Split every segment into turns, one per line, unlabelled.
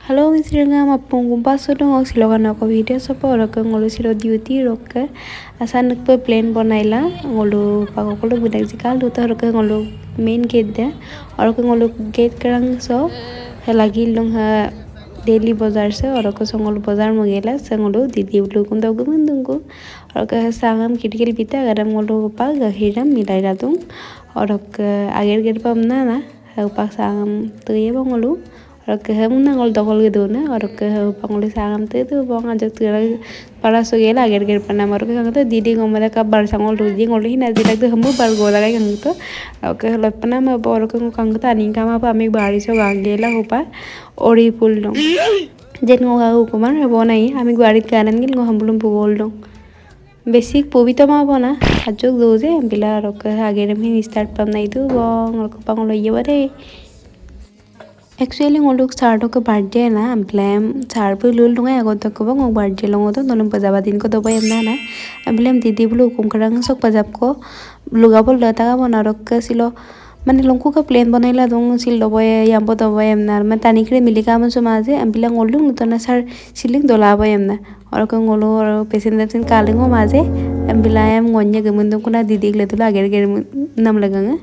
Halo Priyanka, mapung kumpas dong og silogan ako video sa po orok ngolo silo duty rok asan po plan bonaila ngolo pagokolo budak jikal do ta orok ngolo main gate de orok ngolo gate karang so lagi long ha daily bazar se orok so ngolo bazar mogela se ngolo didi bulu kum dog mundungu orok sangam kitikil bita garam ngolo pa gahiram milai radung orok ager ger pam na pa sangam tuye bongolo orok hamna ngol dogol gedona orok pangol sangam te tu bong ajak tira para sogela ager ger panam orok ngata didi ngomada ka bar sangol ruji ngol hina dilak de hamu bar gola kai ngto orok lopana ma orok ngangta aning kama pa ami bari so gangela hopa ori pul dong jen ngoga hukuman bonai ami garit kanan gil ngo hambulum pugol dong basic pubito ma bona ajok doje bila orok ager mi start pam nai tu bong orok pangol yebare Actually ngoluk sardo ko birthday na amblem sarbu lul dunga agot to ko ngok birthday longo to nolum pajaba din ko doba emna na amblem didi bulu kum karang sok pajab ko luga bol lata ka bona rok ka silo mane longku ka plan banaila dong sil doba yambo doba emna man tani kre milika man sumaje ambila ngolung to na sar siling dola ba emna or ko ngolo passenger sin kalingo maje ambila em ngonye gemundung kuna didi gle tula ger ger nam laganga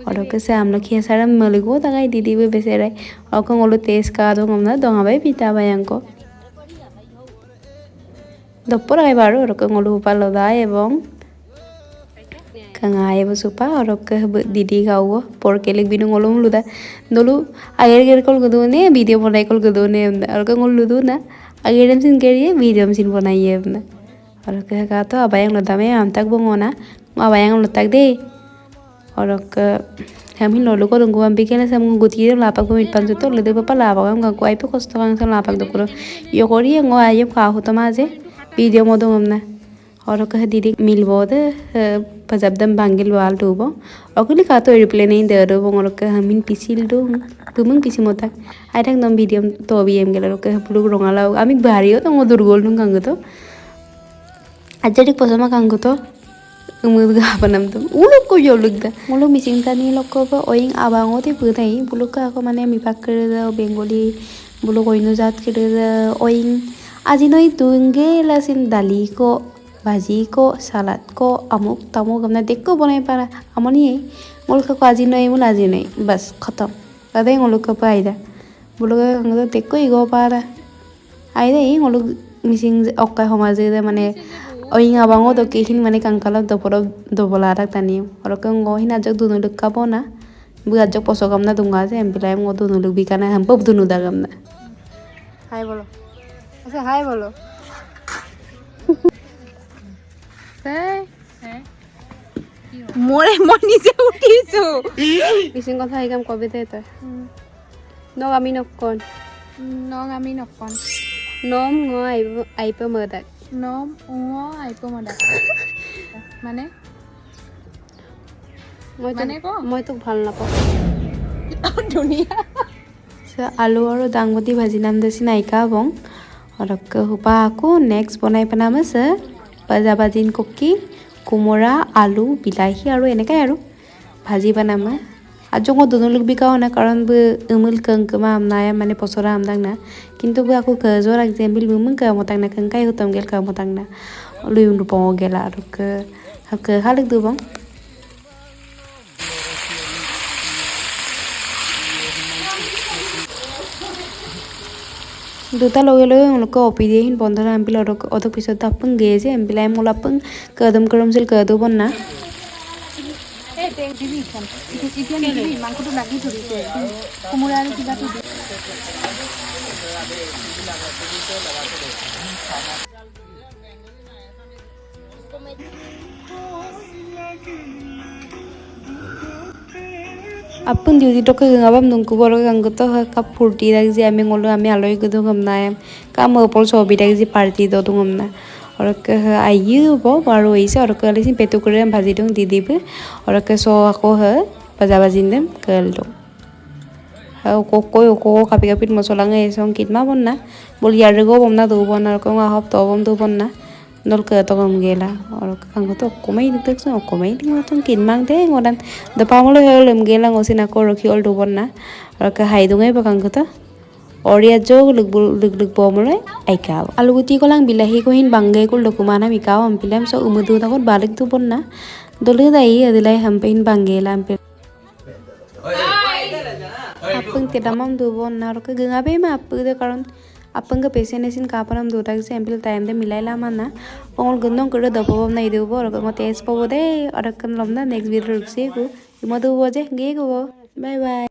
और okay से हम लोग ये सारा मलिगो तगाई दीदी भी बेसेराई और को ngolo tes ka do ngomna donga bai pita bai angko doppor ai baru और को ngolo palo da ebong kanga ebo supa और ओके दीदी गाओ por ke leg binu ngolo luda dolu ager ger kol gudu ne video bonai kol gudu ne और को ngolo ludu na ager sin keriye video sin bonai ebna और okay ka to abayang loda me am tak bongona abayang lotak de और kami lolo ko dungu ambi kena sam guti lapak ko mitpan juto lede papa lapak am ko ai pe kosto kan sam lapak dokuro yo kori ngo ayem ka hoto maje video modo ngomna और कह दीदी मिलबो दे पजबदम बांगिल वाल दुबो अगली का तो replay नहीं दे रो Bong रक हमिन पिसिल दो तुमंग पिसि मोता आइथां दम भिडियो तो बि एम गेल रक पुलुग रंगाला आमी भारियो तो दुर्गोल नु कांगो तो आजरी पसमा कांगो तो umud ga panam tum uluk ko yoluk da mulu mising tani lokko ba oing abango ti budai buluk ka ko mane mi pakkere da bengali buluk oinu jat kere da oing aji noi tunge lasin dali ko bhaji ko salad ko amuk tamuk gamna dekko bonai para amoni muluk ko aji noi mul aji noi bas khatam adai muluk ko paida buluk ka dekko igo para aida ei muluk mising okkai homaje da mane oing abango do kehin mane kangkala doporo dobola rak tani oro ko ngo hina jok dunu luk kabona bu ajok posogam na dunga je empilai ngo dunu luk bikana ham pop dunu dagam na hai bolo acha hai bolo hai মোরে মনি যে উঠিছো বিসিং কথা এই কাম কবে দে তো নগ আমি নকন নম ngo আইপো মদাক nom ungo aipo mada মানে মই তো ভাল নাপাও দুনিয়া আলু আর দাংবদি ভাজি নাম দেছি নাইকা বং অরক হুপা আকো নেক্সট বনাই পেনাম আছে পাজাবাজিন ককি কুমৰা আলু বিলাহী আৰু এনেকাই আৰু ভাজি বনাম আজং দুনুলুক বিকাও না কারণ বু উমুল কংকমা আমনায়া মানে পসরা আমদাং না কিন্তু বু আকু কজর এক্সাম্পল বু মং কা মতাং না কংকাই হুতম গেল কা মতাং না লুইম দু পং গেলা আর কে হক হালক দু বং দুটা লগে লগে উনকো ওপি দিয়ে হিন বন্ধরা এমপিল অত পিছত আপং গেছে এমপিলাই মোলাপং কদম করমছিল কদু বন্না দিবি খান চিকেন দিবি মাংসটো লাগি ধৰিছে কুমুৰা আৰু কিবা তো apun diuti to ka ngabam nungku boro ganggo to ka furti rak ji ami ngolo ami aloi gudu ngamna ka mo pol so bi rak ji party do dungomna और आयु बो बारो ऐसे और कल इसी पेटु करे भाजी दong दीदी पे और के सो ako है बाजा बाजिन dem कल दो को कापी कापी मसला ngai song kitma bonna bol yar go bomna do bonna ko nga hop to bom do bonna nol ke to gam gela और kang to komai dik so komai dik ma tong kin mang de ngodan da pamolo helem gela ngosina ko rokhi ol do bonna और ke hai dungai ba kang to Oria jo lug bomole aikaw. Aluguti ko lang bilahi ko hin bangge ko lukumana mikaw am pilam so umudu takot balik tu pon na. Dulu dai adilai hampain bangge lam pil. Apeng tidamam du bon na roke gengabe ma apu de karon apeng ke pesenesin kapanam du tak sample time de milai la mana ongol gendong kudo dapobam na idu bo roke ngote es pobo de arakan lomna next video rukse ko imadu bo je ge go bye bye.